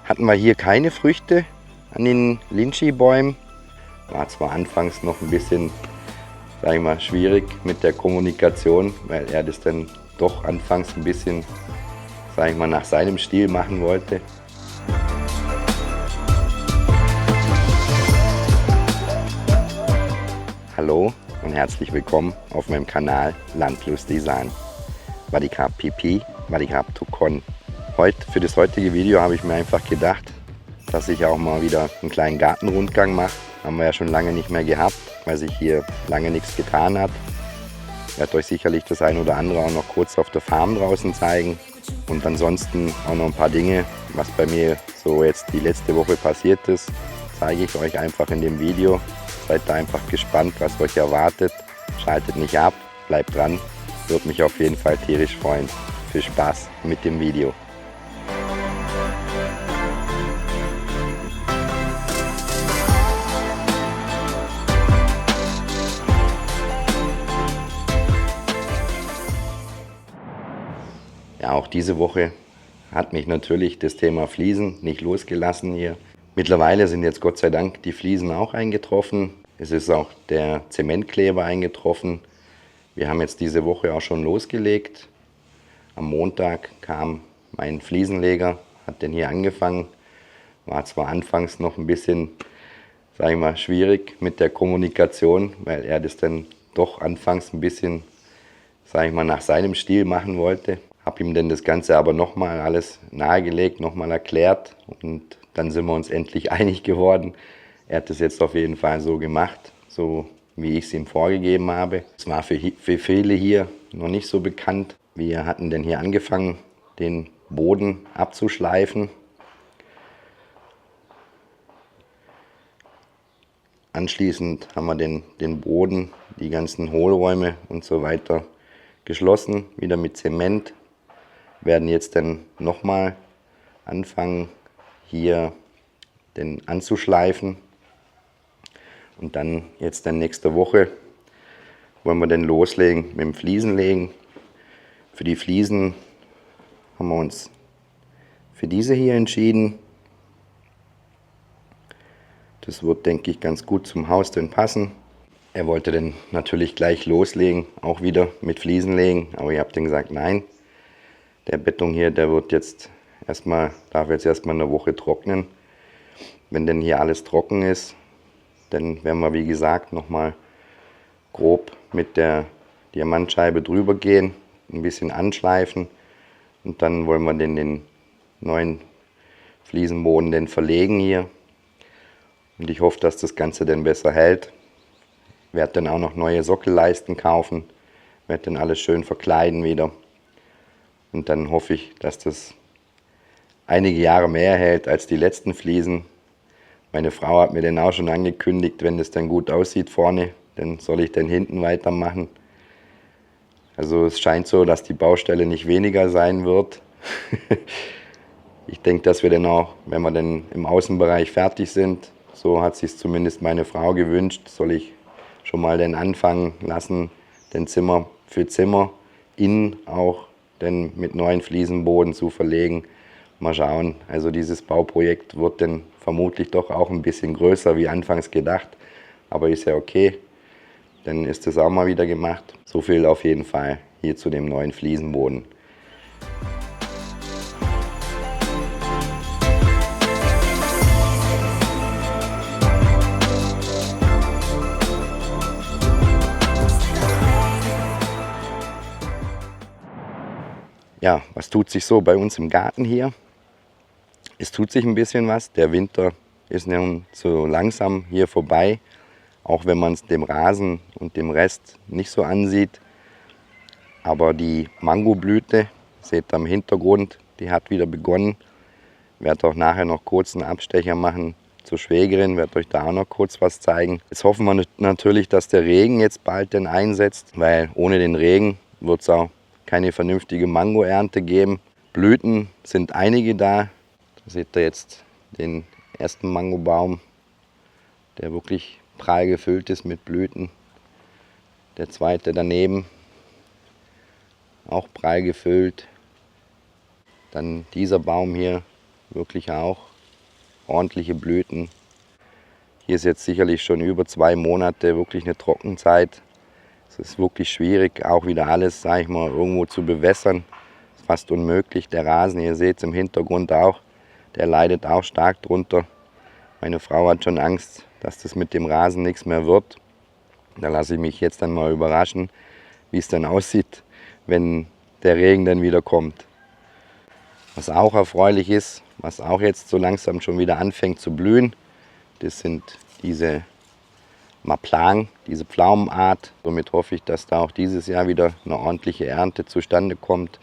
hatten wir hier keine Früchte an den Lychee-Bäumen. War zwar anfangs noch ein bisschen, sag ich mal, schwierig mit der Kommunikation, weil er das dann doch anfangs ein bisschen, sag ich mal, nach seinem Stil machen wollte. Hallo und herzlich willkommen auf meinem Kanal Landlust-Design. Wadikap Pipi, Wadikap Tukon. Für das heutige Video habe ich mir einfach gedacht, dass ich auch mal wieder einen kleinen Gartenrundgang mache. Haben wir ja schon lange nicht mehr gehabt, weil sich hier lange nichts getan hat. Ich werde euch sicherlich das ein oder andere auch noch kurz auf der Farm draußen zeigen. Und ansonsten auch noch ein paar Dinge, was bei mir so jetzt die letzte Woche passiert ist, zeige ich euch einfach in dem Video. Seid da einfach gespannt, was euch erwartet. Schaltet nicht ab, bleibt dran. Würde mich auf jeden Fall tierisch freuen. Viel Spaß mit dem Video. Ja, auch diese Woche hat mich natürlich das Thema Fliesen nicht losgelassen hier. Mittlerweile sind jetzt Gott sei Dank die Fliesen auch eingetroffen. Es ist auch der Zementkleber eingetroffen. Wir haben jetzt diese Woche auch schon losgelegt. Am Montag kam mein Fliesenleger, hat den hier angefangen. War zwar anfangs noch ein bisschen, sag ich mal, schwierig mit der Kommunikation, weil er das dann doch anfangs ein bisschen, sag ich mal, nach seinem Stil machen wollte. Habe ihm dann das Ganze aber nochmal alles nahegelegt, nochmal erklärt und dann sind wir uns endlich einig geworden. Er hat das jetzt auf jeden Fall so gemacht, so wie ich es ihm vorgegeben habe. Es war für viele hier noch nicht so bekannt. Wir hatten dann hier angefangen, den Boden abzuschleifen. Anschließend haben wir den Boden, die ganzen Hohlräume und so weiter geschlossen, wieder mit Zement. Werden jetzt dann nochmal anfangen, hier den anzuschleifen. Und dann jetzt dann nächste Woche wollen wir dann loslegen mit dem Fliesenlegen. Für die Fliesen haben wir uns für diese hier entschieden. Das wird, denke ich, ganz gut zum Haus dann passen. Er wollte dann natürlich gleich loslegen, auch wieder mit Fliesenlegen, aber ich habe dann gesagt, nein. Der Beton hier, der wird jetzt darf jetzt erstmal eine Woche trocknen. Wenn denn hier alles trocken ist, dann werden wir, wie gesagt, nochmal grob mit der Diamantscheibe drüber gehen, ein bisschen anschleifen und dann wollen wir den neuen Fliesenboden dann verlegen hier. Und ich hoffe, dass das Ganze dann besser hält. Ich werde dann auch noch neue Sockelleisten kaufen, werde dann alles schön verkleiden wieder. Und dann hoffe ich, dass das einige Jahre mehr hält als die letzten Fliesen. Meine Frau hat mir dann auch schon angekündigt, wenn das dann gut aussieht vorne, dann soll ich dann hinten weitermachen. Also es scheint so, dass die Baustelle nicht weniger sein wird. Ich denke, dass wir dann auch, wenn wir dann im Außenbereich fertig sind, so hat sich zumindest meine Frau gewünscht, soll ich schon mal dann anfangen lassen, den Zimmer für Zimmer innen auch dann mit neuen Fliesenboden zu verlegen. Mal schauen, also dieses Bauprojekt wird dann vermutlich doch auch ein bisschen größer wie anfangs gedacht, aber ist ja okay, dann ist das auch mal wieder gemacht. So viel auf jeden Fall hier zu dem neuen Fliesenboden. Ja, was tut sich so bei uns im Garten hier? Es tut sich ein bisschen was. Der Winter ist nun so langsam hier vorbei, auch wenn man es dem Rasen und dem Rest nicht so ansieht. Aber die Mangoblüte, seht ihr am Hintergrund, die hat wieder begonnen. Ich werde auch nachher noch kurz einen Abstecher machen zur Schwägerin, werde euch da auch noch kurz was zeigen. Jetzt hoffen wir natürlich, dass der Regen jetzt bald denn einsetzt, weil ohne den Regen wird es auch keine vernünftige Mangoernte geben. Blüten sind einige da. Da seht ihr jetzt den ersten Mangobaum, der wirklich prall gefüllt ist mit Blüten. Der zweite daneben, auch prall gefüllt. Dann dieser Baum hier, wirklich auch ordentliche Blüten. Hier ist jetzt sicherlich schon über 2 Monate wirklich eine Trockenzeit. Es ist wirklich schwierig, auch wieder alles, sage ich mal, irgendwo zu bewässern. Ist fast unmöglich. Der Rasen, ihr seht es im Hintergrund auch, der leidet auch stark drunter. Meine Frau hat schon Angst, dass das mit dem Rasen nichts mehr wird. Da lasse ich mich jetzt dann mal überraschen, wie es dann aussieht, wenn der Regen dann wieder kommt. Was auch erfreulich ist, was auch jetzt so langsam schon wieder anfängt zu blühen, das sind diese Maplang, diese Pflaumenart. Somit hoffe ich, dass da auch dieses Jahr wieder eine ordentliche Ernte zustande kommt.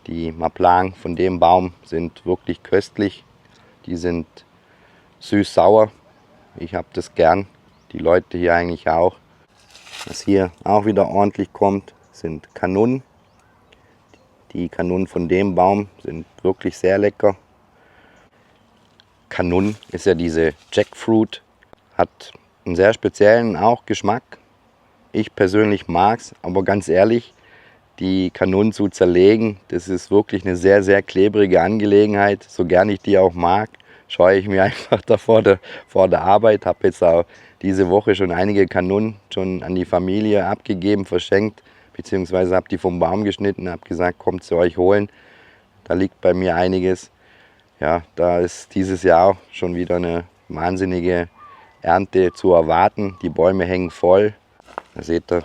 Die Maplang von dem Baum sind wirklich köstlich. Die sind süß-sauer. Ich habe das gern. Die Leute hier eigentlich auch. Was hier auch wieder ordentlich kommt, sind Kanunen. Die Kanunen von dem Baum sind wirklich sehr lecker. Kanun ist ja diese Jackfruit, hat einen sehr speziellen auch Geschmack. Ich persönlich mag es, aber ganz ehrlich, die Kanunen zu zerlegen, das ist wirklich eine sehr, sehr klebrige Angelegenheit. So gern ich die auch mag, scheue ich mir einfach vor der Arbeit. Habe jetzt auch diese Woche schon einige Kanunen schon an die Familie abgegeben, verschenkt, beziehungsweise habe die vom Baum geschnitten, habe gesagt, kommt zu euch holen. Da liegt bei mir einiges. Ja, da ist dieses Jahr auch schon wieder eine wahnsinnige Ernte zu erwarten. Die Bäume hängen voll. Da seht ihr,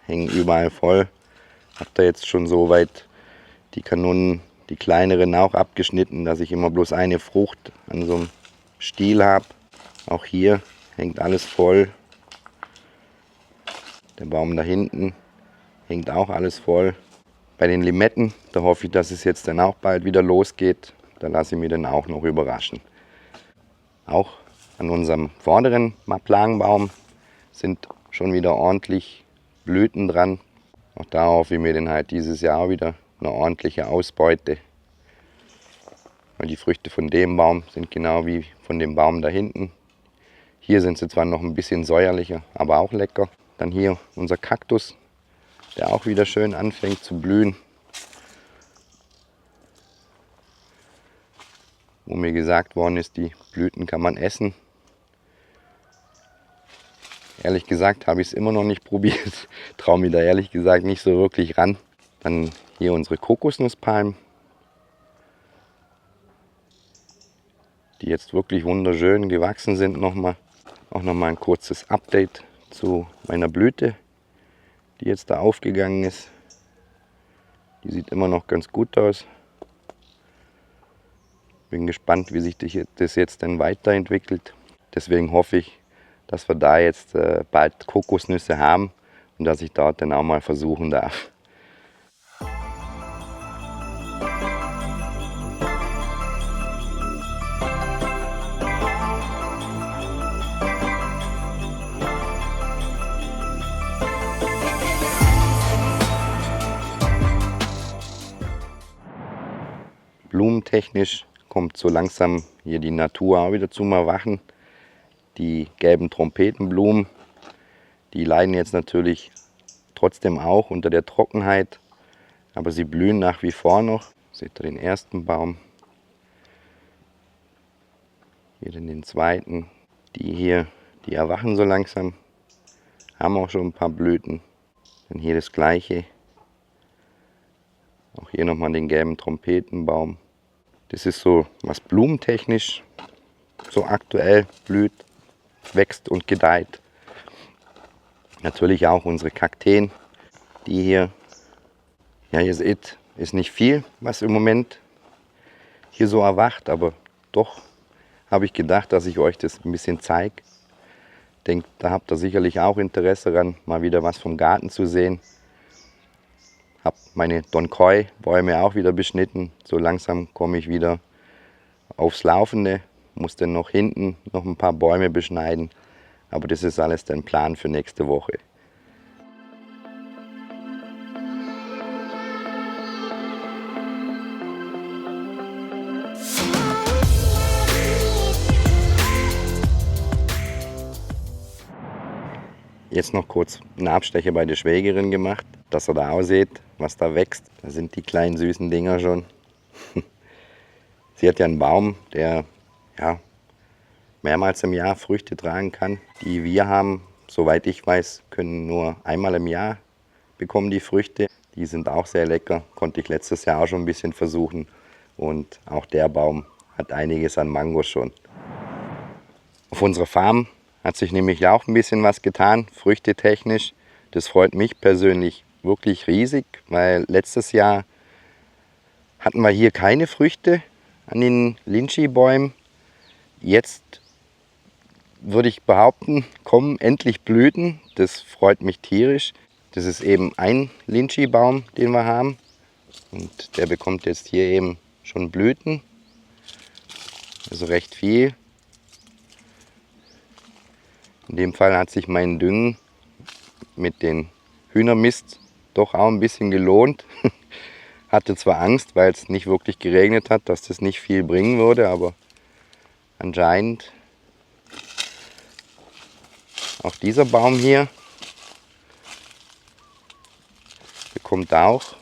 hängen überall voll. Habt ihr jetzt schon so weit die Kanunen, die kleineren auch abgeschnitten, dass ich immer bloß eine Frucht an so einem Stiel habe. Auch hier hängt alles voll. Der Baum da hinten hängt auch alles voll. Bei den Limetten, da hoffe ich, dass es jetzt dann auch bald wieder losgeht. Da lasse ich mich dann auch noch überraschen. Auch an unserem vorderen Maplangenbaum sind schon wieder ordentlich Blüten dran. Auch da hoffe ich mir dann halt dieses Jahr wieder eine ordentliche Ausbeute. Weil die Früchte von dem Baum sind genau wie von dem Baum da hinten. Hier sind sie zwar noch ein bisschen säuerlicher, aber auch lecker. Dann hier unser Kaktus, der auch wieder schön anfängt zu blühen. Wo mir gesagt worden ist, die Blüten kann man essen. Ehrlich gesagt habe ich es immer noch nicht probiert. Traue mich da ehrlich gesagt nicht so wirklich ran. Dann hier unsere Kokosnusspalmen, die jetzt wirklich wunderschön gewachsen sind. Auch nochmal ein kurzes Update zu meiner Blüte, die jetzt da aufgegangen ist. Die sieht immer noch ganz gut aus. Bin gespannt, wie sich das jetzt dann weiterentwickelt. Deswegen hoffe ich, dass wir da jetzt bald Kokosnüsse haben und dass ich dort dann auch mal versuchen darf. Blumentechnisch kommt so langsam hier die Natur auch wieder zum Erwachen. Die gelben Trompetenblumen, die leiden jetzt natürlich trotzdem auch unter der Trockenheit, aber sie blühen nach wie vor noch. Seht ihr den ersten Baum, hier den zweiten. Die hier, die erwachen so langsam, haben auch schon ein paar Blüten. Dann hier das gleiche. Auch hier nochmal den gelben Trompetenbaum. Das ist so, was blumentechnisch so aktuell blüht, wächst und gedeiht. Natürlich auch unsere Kakteen, die hier, ja ihr seht, ist nicht viel, was im Moment hier so erwacht, aber doch habe ich gedacht, dass ich euch das ein bisschen zeige. Ich denke, da habt ihr sicherlich auch Interesse daran, mal wieder was vom Garten zu sehen. Habe meine Donkoi-Bäume auch wieder beschnitten. So langsam komme ich wieder aufs Laufende. Muss dann noch hinten noch ein paar Bäume beschneiden. Aber das ist alles der Plan für nächste Woche. Jetzt noch kurz einen Abstecher bei der Schwägerin gemacht, dass ihr da auch seht, was da wächst. Da sind die kleinen süßen Dinger schon. Sie hat ja einen Baum, der ja, mehrmals im Jahr Früchte tragen kann. Die wir haben, soweit ich weiß, können nur einmal im Jahr bekommen die Früchte. Die sind auch sehr lecker, konnte ich letztes Jahr auch schon ein bisschen versuchen. Und auch der Baum hat einiges an Mangos schon. Auf unserer Farm hat sich nämlich auch ein bisschen was getan, früchtetechnisch. Das freut mich persönlich wirklich riesig, weil letztes Jahr hatten wir hier keine Früchte an den Lychee-Bäumen. Jetzt würde ich behaupten, kommen endlich Blüten. Das freut mich tierisch. Das ist eben ein Lychee-Baum, den wir haben. Und der bekommt jetzt hier eben schon Blüten. Also recht viel. In dem Fall hat sich mein Düngen mit den Hühnermist doch auch ein bisschen gelohnt. Hatte zwar Angst, weil es nicht wirklich geregnet hat, dass das nicht viel bringen würde, aber anscheinend auch dieser Baum hier bekommt auch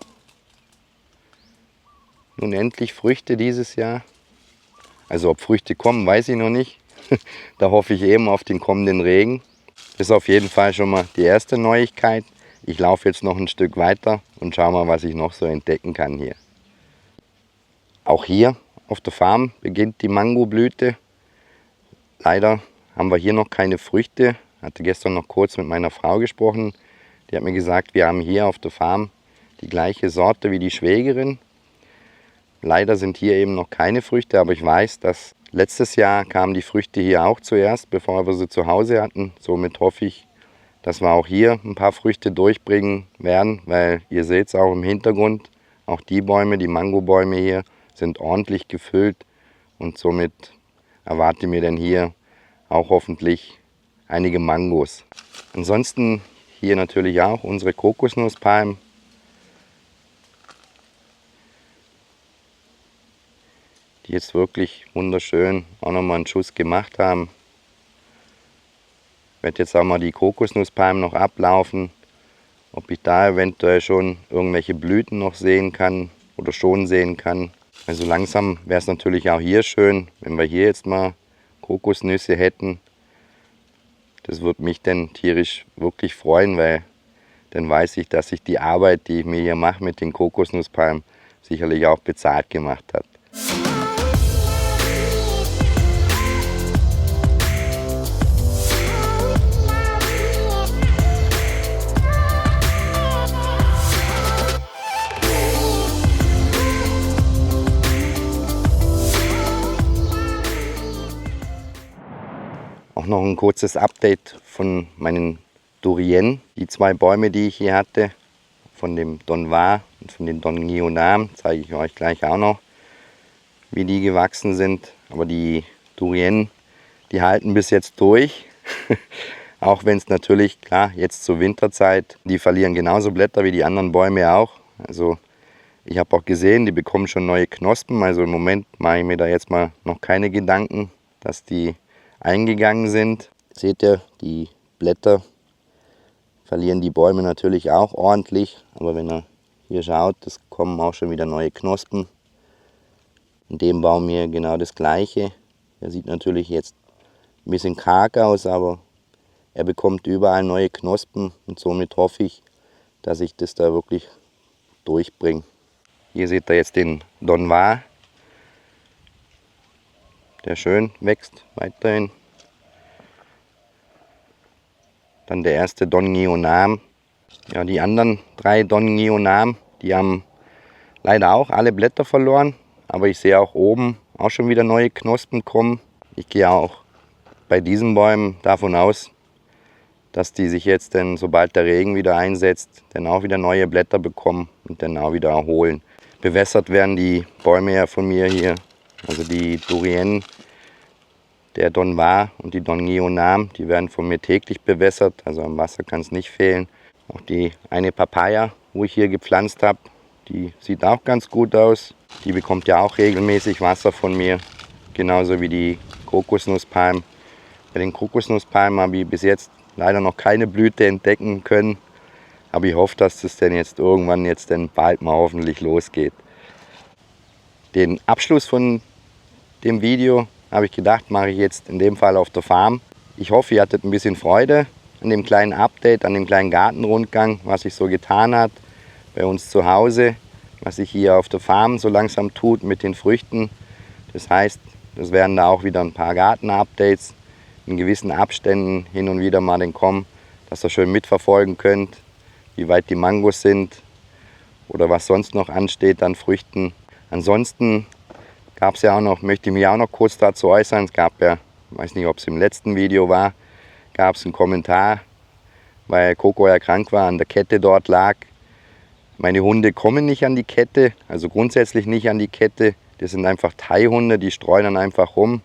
nun endlich Früchte dieses Jahr. Also ob Früchte kommen, weiß ich noch nicht. Da hoffe ich eben auf den kommenden Regen. Das ist auf jeden Fall schon mal die erste Neuigkeit. Ich laufe jetzt noch ein Stück weiter und schaue mal, was ich noch so entdecken kann hier. Auch hier auf der Farm beginnt die Mangoblüte. Leider haben wir hier noch keine Früchte. Ich hatte gestern noch kurz mit meiner Frau gesprochen. Die hat mir gesagt, wir haben hier auf der Farm die gleiche Sorte wie die Schwägerin. Leider sind hier eben noch keine Früchte, aber ich weiß, dass letztes Jahr kamen die Früchte hier auch zuerst, bevor wir sie zu Hause hatten. Somit hoffe ich, dass wir auch hier ein paar Früchte durchbringen werden, weil ihr seht es auch im Hintergrund, auch die Bäume, die Mangobäume hier, sind ordentlich gefüllt und somit erwarte ich mir dann hier auch hoffentlich einige Mangos. Ansonsten hier natürlich auch unsere Kokosnusspalmen. Die jetzt wirklich wunderschön auch nochmal einen Schuss gemacht haben. Ich werde jetzt auch mal die Kokosnusspalmen noch ablaufen, ob ich da eventuell schon irgendwelche Blüten noch sehen kann oder schon sehen kann. Also langsam wäre es natürlich auch hier schön, wenn wir hier jetzt mal Kokosnüsse hätten. Das würde mich dann tierisch wirklich freuen, weil dann weiß ich, dass sich die Arbeit, die ich mir hier mache mit den Kokosnusspalmen, sicherlich auch bezahlt gemacht hat. Auch noch ein kurzes Update von meinen Durian. Die zwei Bäume, die ich hier hatte, von dem Donvar und von den Dongyeonam, zeige ich euch gleich auch noch, wie die gewachsen sind. Aber die Durian, die halten bis jetzt durch. Auch wenn es natürlich, klar, jetzt zur Winterzeit, die verlieren genauso Blätter wie die anderen Bäume auch. Also ich habe auch gesehen, die bekommen schon neue Knospen. Also im Moment mache ich mir da jetzt mal noch keine Gedanken, dass die eingegangen sind. Seht ihr, die Blätter verlieren die Bäume natürlich auch ordentlich. Aber wenn ihr hier schaut, es kommen auch schon wieder neue Knospen. In dem Baum hier genau das gleiche. Der sieht natürlich jetzt ein bisschen karg aus, aber er bekommt überall neue Knospen und somit hoffe ich, dass ich das da wirklich durchbringe. Hier seht ihr jetzt den Donvar, der schön wächst weiterhin. Dann der erste Dongyeonam. Ja, die anderen 3 Dongyeonam, die haben leider auch alle Blätter verloren. Aber ich sehe auch oben auch schon wieder neue Knospen kommen. Ich gehe auch bei diesen Bäumen davon aus, dass die sich jetzt, dann, sobald der Regen wieder einsetzt, dann auch wieder neue Blätter bekommen und dann auch wieder erholen. Bewässert werden die Bäume ja von mir hier. Also die Durian, der Donvar und die Dongyeonam, die werden von mir täglich bewässert. Also am Wasser kann es nicht fehlen. Auch die eine Papaya, wo ich hier gepflanzt habe, die sieht auch ganz gut aus. Die bekommt ja auch regelmäßig Wasser von mir. Genauso wie die Kokosnusspalmen. Bei den Kokosnusspalmen habe ich bis jetzt leider noch keine Blüte entdecken können. Aber ich hoffe, dass das denn jetzt irgendwann jetzt dann bald mal hoffentlich losgeht. Den Abschluss von dem Video habe ich gedacht, mache ich jetzt in dem Fall auf der Farm. Ich hoffe, ihr hattet ein bisschen Freude an dem kleinen Update, an dem kleinen Gartenrundgang, was sich so getan hat bei uns zu Hause, was sich hier auf der Farm so langsam tut mit den Früchten. Das heißt, das werden da auch wieder ein paar Garten-Updates in gewissen Abständen hin und wieder mal kommen, dass ihr schön mitverfolgen könnt, wie weit die Mangos sind oder was sonst noch ansteht an Früchten. Ansonsten gab es ja auch noch, möchte ich mich auch noch kurz dazu äußern, es gab ja, ich weiß nicht, ob es im letzten Video war, gab es einen Kommentar, weil Coco ja krank war, an der Kette dort lag. Meine Hunde kommen nicht an die Kette, also grundsätzlich nicht an die Kette. Das sind einfach Teihunde, die streuen dann einfach rum.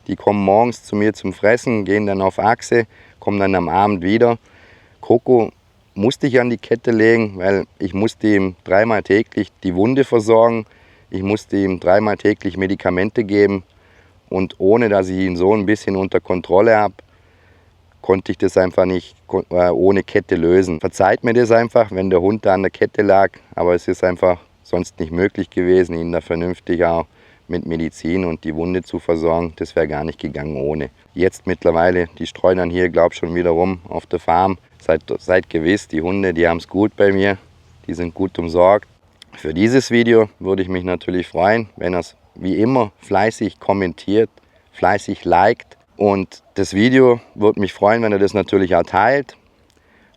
Die kommen morgens zu mir zum Fressen, gehen dann auf Achse, kommen dann am Abend wieder. Coco musste ich an die Kette legen, weil ich musste ihm 3-mal täglich die Wunde versorgen. Ich musste ihm 3-mal täglich Medikamente geben. Und ohne, dass ich ihn so ein bisschen unter Kontrolle habe, konnte ich das einfach nicht ohne Kette lösen. Verzeiht mir das einfach, wenn der Hund da an der Kette lag, aber es ist einfach sonst nicht möglich gewesen, ihn da vernünftig auch mit Medizin und die Wunde zu versorgen. Das wäre gar nicht gegangen ohne. Jetzt mittlerweile, die streuen dann hier, glaube ich, schon wieder rum auf der Farm. Seid gewiss, die Hunde, die haben es gut bei mir, die sind gut umsorgt. Für dieses Video würde ich mich natürlich freuen, wenn ihr es wie immer fleißig kommentiert, fleißig liked. Und das Video würde mich freuen, wenn ihr das natürlich auch teilt.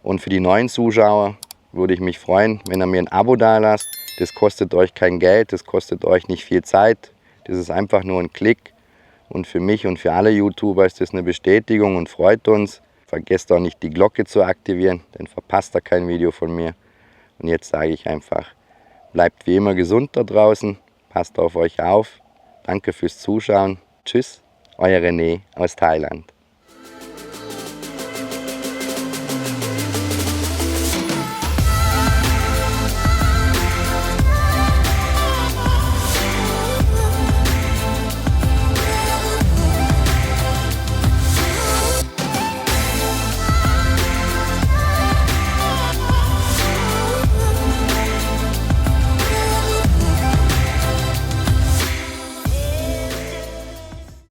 Und für die neuen Zuschauer würde ich mich freuen, wenn ihr mir ein Abo da lasst. Das kostet euch kein Geld, das kostet euch nicht viel Zeit. Das ist einfach nur ein Klick. Und für mich und für alle YouTuber ist das eine Bestätigung und freut uns. Vergesst auch nicht, die Glocke zu aktivieren, dann verpasst ihr kein Video von mir. Und jetzt sage ich einfach, bleibt wie immer gesund da draußen, passt auf euch auf. Danke fürs Zuschauen. Tschüss, euer René aus Thailand.